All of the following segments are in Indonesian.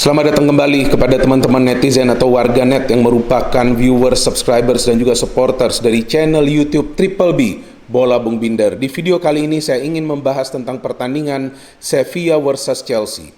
Selamat datang kembali kepada teman-teman netizen atau warganet yang merupakan viewers, subscribers, dan juga supporters dari channel YouTube Triple B, Bola Bung Binder. Di video kali ini saya ingin membahas tentang pertandingan Sevilla versus Chelsea.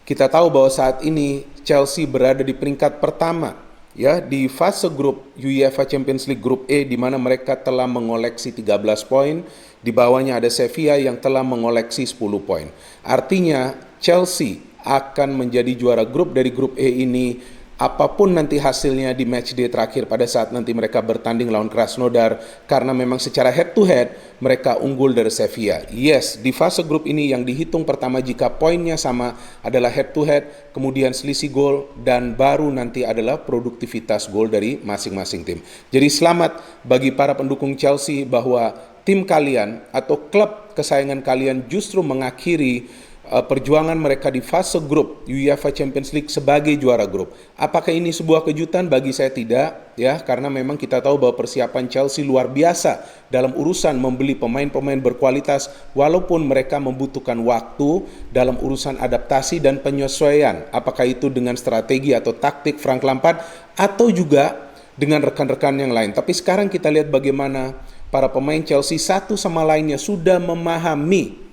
Kita tahu bahwa saat ini Chelsea berada di peringkat pertama ya di fase grup UEFA Champions League grup E, di mana mereka telah mengoleksi 13 poin. Di bawahnya ada Sevilla yang telah mengoleksi 10 poin. Artinya Chelsea akan menjadi juara grup dari grup E ini apapun nanti hasilnya di match day terakhir pada saat nanti mereka bertanding lawan Krasnodar, karena memang secara head to head mereka unggul dari Sevilla. Yes, di fase grup ini yang dihitung pertama jika poinnya sama adalah head to head, kemudian selisih gol, dan baru nanti adalah produktivitas gol dari masing-masing tim. Jadi selamat bagi para pendukung Chelsea bahwa tim kalian atau klub kesayangan kalian justru mengakhiri perjuangan mereka di fase grup UEFA Champions League sebagai juara grup. Apakah ini sebuah kejutan? Bagi saya tidak, ya, karena memang kita tahu bahwa persiapan Chelsea luar biasa dalam urusan membeli pemain-pemain berkualitas, walaupun mereka membutuhkan waktu dalam urusan adaptasi dan penyesuaian, apakah itu dengan strategi atau taktik Frank Lampard atau juga dengan rekan-rekan yang lain. Tapi sekarang kita lihat bagaimana para pemain Chelsea satu sama lainnya sudah memahami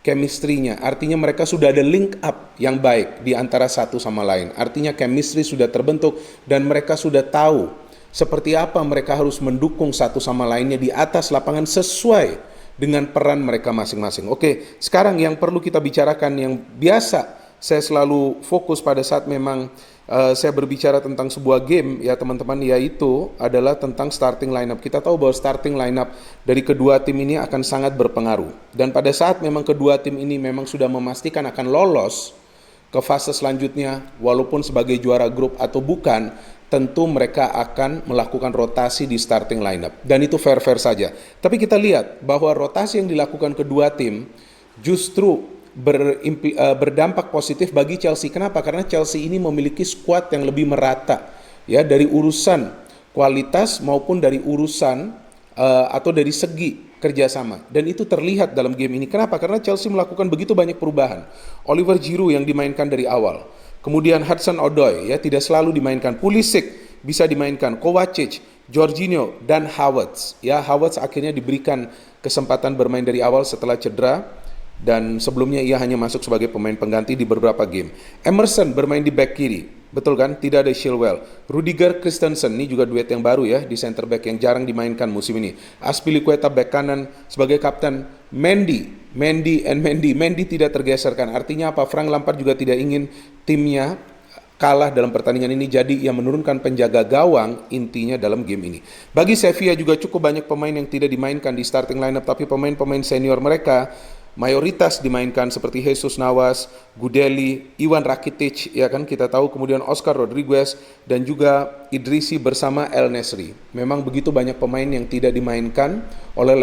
chemistry-nya, artinya mereka sudah ada link up yang baik di antara satu sama lain. Artinya chemistry sudah terbentuk dan mereka sudah tahu seperti apa mereka harus mendukung satu sama lainnya di atas lapangan sesuai dengan peran mereka masing-masing. Oke, sekarang yang perlu kita bicarakan yang biasa saya selalu fokus pada saat memang saya berbicara tentang sebuah game ya teman-teman, yaitu adalah tentang starting lineup. Kita tahu bahwa starting lineup dari kedua tim ini akan sangat berpengaruh. Dan pada saat memang kedua tim ini memang sudah memastikan akan lolos ke fase selanjutnya, walaupun sebagai juara grup atau bukan, tentu mereka akan melakukan rotasi di starting lineup. Dan itu fair-fair saja. Tapi kita lihat bahwa rotasi yang dilakukan kedua tim justru berdampak positif bagi Chelsea. Kenapa? Karena Chelsea ini memiliki skuad yang lebih merata ya, dari urusan kualitas maupun dari urusan atau dari segi kerjasama, dan itu terlihat dalam game ini. Kenapa? Karena Chelsea melakukan begitu banyak perubahan. Oliver Giroud yang dimainkan dari awal, kemudian Hudson-Odoi ya tidak selalu dimainkan, Pulisic bisa dimainkan, Kovacic, Jorginho, dan Havertz ya. Havertz akhirnya diberikan kesempatan bermain dari awal setelah cedera, dan sebelumnya ia hanya masuk sebagai pemain pengganti di beberapa game. Emerson bermain di back kiri, betul kan? Tidak ada Chilwell. Rudiger Christensen, ini juga duet yang baru ya di center back yang jarang dimainkan musim ini. Azpilicueta back kanan sebagai kapten. Mendy tidak tergeserkan. Artinya apa? Frank Lampard juga tidak ingin timnya kalah dalam pertandingan ini, jadi ia menurunkan penjaga gawang intinya dalam game ini. Bagi Sevilla juga cukup banyak pemain yang tidak dimainkan di starting lineup, tapi pemain-pemain senior mereka mayoritas dimainkan seperti Jesus Navas, Gudeli, Iwan Rakitic, ya kan kita tahu, kemudian Oscar Rodriguez dan juga Idrissi bersama El Nesri. Memang begitu banyak pemain yang tidak dimainkan oleh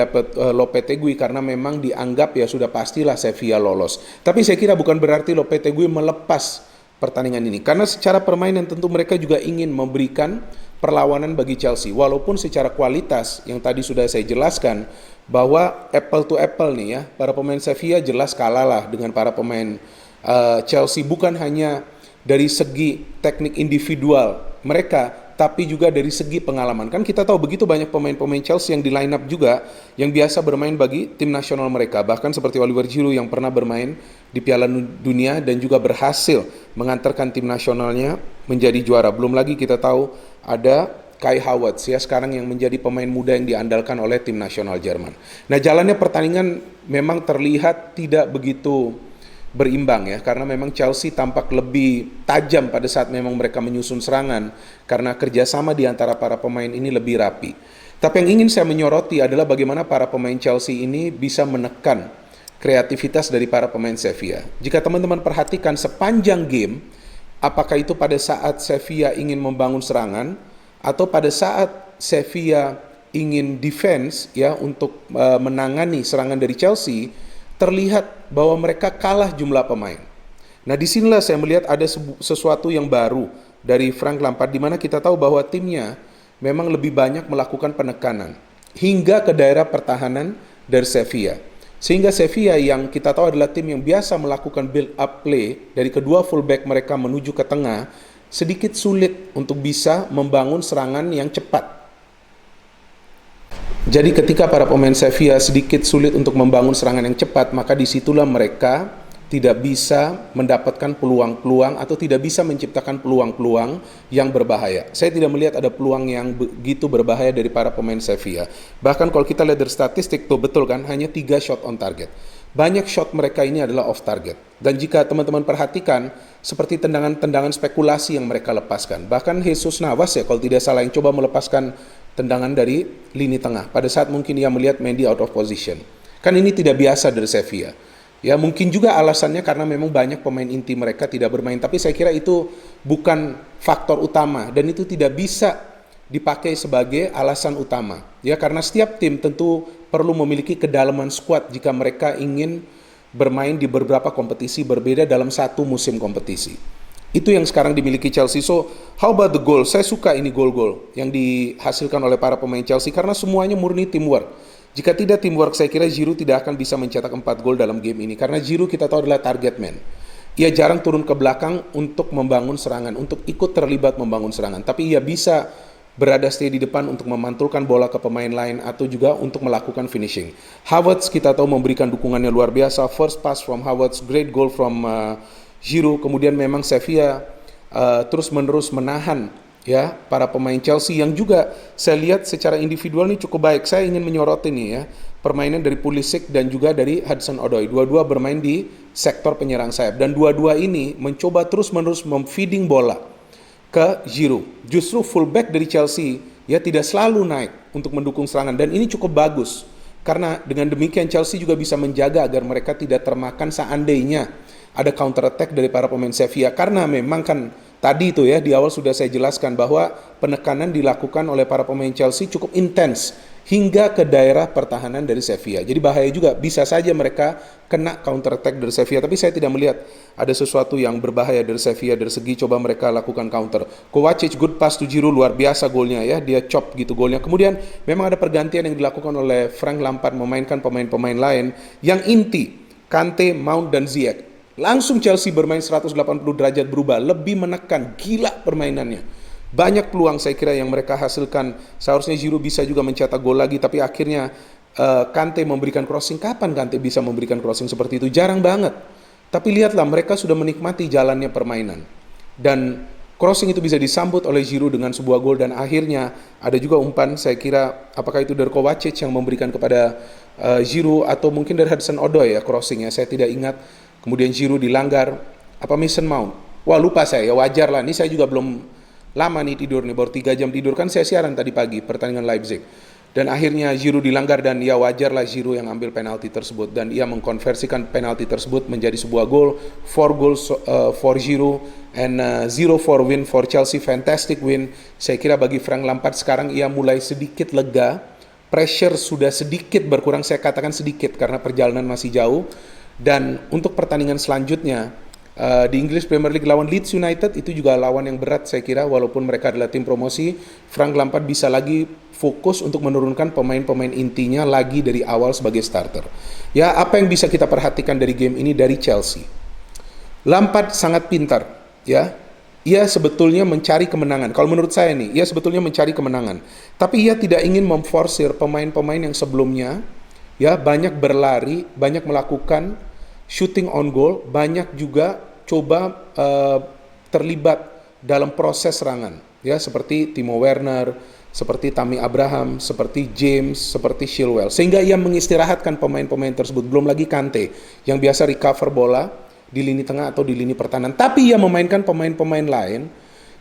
Lopetegui karena memang dianggap ya sudah pastilah Sevilla lolos. Tapi saya kira bukan berarti Lopetegui melepas pertandingan ini, karena secara permainan tentu mereka juga ingin memberikan perlawanan bagi Chelsea, walaupun secara kualitas yang tadi sudah saya jelaskan bahwa apple to apple nih ya, para pemain Sevilla jelas kalah lah dengan para pemain Chelsea, bukan hanya dari segi teknik individual mereka, tapi juga dari segi pengalaman. Kan kita tahu begitu banyak pemain-pemain Chelsea yang di line up juga yang biasa bermain bagi tim nasional mereka, bahkan seperti Oliver Giroud yang pernah bermain di Piala Dunia dan juga berhasil mengantarkan tim nasionalnya menjadi juara. Belum lagi kita tahu ada Kai Havertz ya sekarang yang menjadi pemain muda yang diandalkan oleh tim nasional Jerman. Nah, jalannya pertandingan memang terlihat tidak begitu berimbang ya, karena memang Chelsea tampak lebih tajam pada saat memang mereka menyusun serangan karena kerjasama di antara para pemain ini lebih rapi. Tapi yang ingin saya menyoroti adalah bagaimana para pemain Chelsea ini bisa menekan kreativitas dari para pemain Sevilla. Jika teman-teman perhatikan sepanjang game, apakah itu pada saat Sevilla ingin membangun serangan atau pada saat Sevilla ingin defense ya untuk menangani serangan dari Chelsea, terlihat bahwa mereka kalah jumlah pemain. Nah, disinilah saya melihat ada sesuatu yang baru dari Frank Lampard, di mana kita tahu bahwa timnya memang lebih banyak melakukan penekanan hingga ke daerah pertahanan dari Sevilla. Sehingga Sevilla yang kita tahu adalah tim yang biasa melakukan build up play dari kedua fullback mereka menuju ke tengah, sedikit sulit untuk bisa membangun serangan yang cepat. Jadi ketika para pemain Sevilla sedikit sulit untuk membangun serangan yang cepat, maka disitulah mereka tidak bisa mendapatkan peluang-peluang atau tidak bisa menciptakan peluang-peluang yang berbahaya. Saya tidak melihat ada peluang yang begitu berbahaya dari para pemain Sevilla. Bahkan kalau kita lihat dari statistik tuh betul kan, hanya 3 shot on target. Banyak shot mereka ini adalah off target. Dan jika teman-teman perhatikan, seperti tendangan-tendangan spekulasi yang mereka lepaskan. Bahkan Jesus Navas ya kalau tidak salah yang coba melepaskan tendangan dari lini tengah. Pada saat mungkin ia melihat Mendy out of position. Kan ini tidak biasa dari Sevilla. Ya mungkin juga alasannya karena memang banyak pemain inti mereka tidak bermain. Tapi saya kira itu bukan faktor utama. Dan itu tidak bisa dipakai sebagai alasan utama. Ya karena setiap tim tentu perlu memiliki kedalaman skuad jika mereka ingin bermain di beberapa kompetisi berbeda dalam satu musim kompetisi. Itu yang sekarang dimiliki Chelsea. So, how about the goal? Saya suka ini gol-gol yang dihasilkan oleh para pemain Chelsea karena semuanya murni teamwork. Jika tidak teamwork, saya kira Giroud tidak akan bisa mencetak 4 gol dalam game ini. Karena Giroud kita tahu adalah target man. Ia jarang turun ke belakang untuk membangun serangan, untuk ikut terlibat membangun serangan. Tapi ia bisa berada stay di depan untuk memantulkan bola ke pemain lain atau juga untuk melakukan finishing. Havertz kita tahu memberikan dukungannya luar biasa. First pass from Havertz, great goal from Giroud. Kemudian memang Sevilla terus-menerus menahan ya para pemain Chelsea yang juga saya lihat secara individual ini cukup baik. Saya ingin menyoroti nih ya permainan dari Pulisic dan juga dari Hudson-Odoi. Dua-dua bermain di sektor penyerang sayap dan dua-dua ini mencoba terus-menerus memfeeding bola ke Giroud. Justru fullback dari Chelsea ya tidak selalu naik untuk mendukung serangan dan ini cukup bagus. Karena dengan demikian Chelsea juga bisa menjaga agar mereka tidak termakan seandainya ada counter attack dari para pemain Sevilla. Karena memang kan tadi itu ya di awal sudah saya jelaskan bahwa penekanan dilakukan oleh para pemain Chelsea cukup intens hingga ke daerah pertahanan dari Sevilla. Jadi bahaya juga, bisa saja mereka kena counter attack dari Sevilla, tapi saya tidak melihat ada sesuatu yang berbahaya dari Sevilla dari segi coba mereka lakukan counter. Kovacic good pass to Giroud, luar biasa golnya ya, dia chop gitu golnya. Kemudian memang ada pergantian yang dilakukan oleh Frank Lampard memainkan pemain-pemain lain yang inti, Kante, Mount dan Ziyech. Langsung Chelsea bermain 180 derajat berubah, lebih menekan, gila permainannya. Banyak peluang saya kira yang mereka hasilkan. Seharusnya Giroud bisa juga mencetak gol lagi, tapi akhirnya Kante memberikan crossing. Kapan Kante bisa memberikan crossing seperti itu? Jarang banget. Tapi lihatlah, mereka sudah menikmati jalannya permainan. Dan crossing itu bisa disambut oleh Giroud dengan sebuah gol. Dan akhirnya ada juga umpan, saya kira apakah itu dari Kovacic yang memberikan kepada Giroud atau mungkin dari Hudson-Odoi ya crossingnya, saya tidak ingat. Kemudian Giroud dilanggar, apa Mason Mount? Wah lupa saya, ya wajar lah. Ini saya juga belum lama nih tidur nih, baru 3 jam tidur. Kan saya siaran tadi pagi pertandingan Leipzig. Dan akhirnya Giroud dilanggar dan ya wajar lah Giroud yang ambil penalti tersebut. Dan ia mengkonversikan penalti tersebut menjadi sebuah gol. 4 goals for Giroud and 0 for win for Chelsea. Fantastic win. Saya kira bagi Frank Lampard sekarang ia mulai sedikit lega. Pressure sudah sedikit berkurang, saya katakan sedikit karena perjalanan masih jauh. Dan untuk pertandingan selanjutnya di English Premier League lawan Leeds United, itu juga lawan yang berat saya kira, walaupun mereka adalah tim promosi. Frank Lampard bisa lagi fokus untuk menurunkan pemain-pemain intinya lagi dari awal sebagai starter. Ya, apa yang bisa kita perhatikan dari game ini dari Chelsea? Lampard sangat pintar, ya. Ia sebetulnya mencari kemenangan. Kalau menurut saya nih, ia sebetulnya mencari kemenangan. Tapi ia tidak ingin memforsir pemain-pemain yang sebelumnya ya banyak berlari, banyak melakukan shooting on goal, banyak juga coba terlibat dalam proses serangan, ya seperti Timo Werner, seperti Tammy Abraham, seperti James, seperti Chilwell, sehingga ia mengistirahatkan pemain-pemain tersebut. Belum lagi Kante yang biasa recover bola di lini tengah atau di lini pertahanan, tapi ia memainkan pemain-pemain lain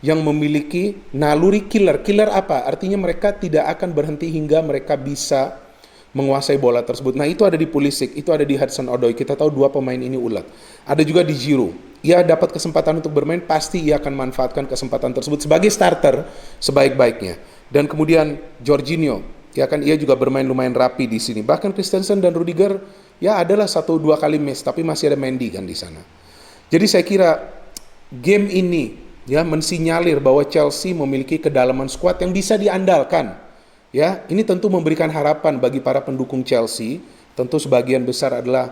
yang memiliki naluri killer. Killer apa? Artinya mereka tidak akan berhenti hingga mereka bisa menguasai bola tersebut. Nah itu ada di Pulisic, itu ada di Hudson-Odoi. Kita tahu dua pemain ini ulat. Ada juga di Giroud. Ia dapat kesempatan untuk bermain, pasti ia akan manfaatkan kesempatan tersebut sebagai starter sebaik-baiknya. Dan kemudian Jorginho, ya kan ia juga bermain lumayan rapi di sini. Bahkan Christensen dan Rudiger ya adalah 1-2 kali miss, tapi masih ada Mendy kan di sana. Jadi saya kira game ini ya mensinyalir bahwa Chelsea memiliki kedalaman skuad yang bisa diandalkan. Ya, ini tentu memberikan harapan bagi para pendukung Chelsea tentu sebagian besar adalah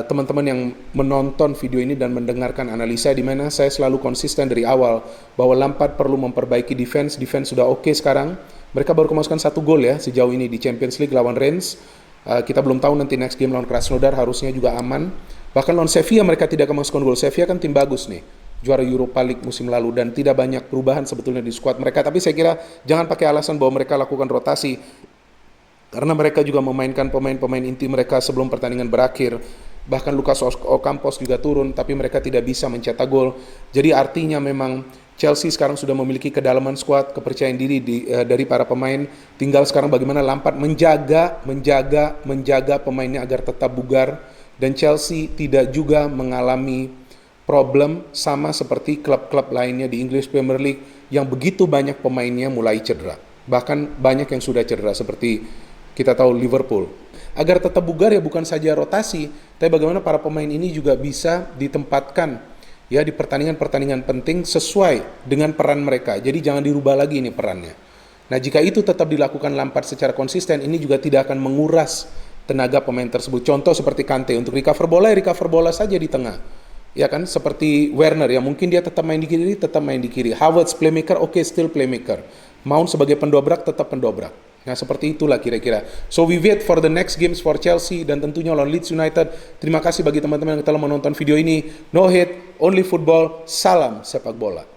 teman-teman yang menonton video ini dan mendengarkan analisa, di mana saya selalu konsisten dari awal bahwa Lampard perlu memperbaiki defense sudah oke sekarang. Mereka baru kemasukan 1 gol ya sejauh ini di Champions League lawan Rennes. Kita belum tahu nanti next game lawan Krasnodar harusnya juga aman. Bahkan lawan Sevilla mereka tidak kemasukan gol. Sevilla kan tim bagus nih, juara Europa League musim lalu, dan tidak banyak perubahan sebetulnya di skuad mereka. Tapi saya kira jangan pakai alasan bahwa mereka lakukan rotasi, karena mereka juga memainkan pemain-pemain inti mereka sebelum pertandingan berakhir. Bahkan Lucas Ocampos juga turun, tapi mereka tidak bisa mencetak gol. Jadi artinya memang Chelsea sekarang sudah memiliki kedalaman skuad, kepercayaan diri dari para pemain. Tinggal sekarang bagaimana Lampard menjaga pemainnya agar tetap bugar, dan Chelsea tidak juga mengalami problem sama seperti klub-klub lainnya di English Premier League yang begitu banyak pemainnya mulai cedera. Bahkan banyak yang sudah cedera seperti kita tahu Liverpool. Agar tetap bugar ya bukan saja rotasi, tapi bagaimana para pemain ini juga bisa ditempatkan ya di pertandingan-pertandingan penting sesuai dengan peran mereka. Jadi jangan dirubah lagi ini perannya. Nah, jika itu tetap dilakukan Lampard secara konsisten, ini juga tidak akan menguras tenaga pemain tersebut. Contoh seperti Kante, untuk recover bola saja di tengah. Ya kan, seperti Werner ya, mungkin dia tetap main di kiri, Havertz playmaker, oke, still playmaker. Mount sebagai pendobrak, tetap pendobrak. Nah, seperti itulah kira-kira. So we wait for the next games for Chelsea dan tentunya lawan Leeds United. Terima kasih bagi teman-teman yang telah menonton video ini. No hate, only football. Salam sepak bola.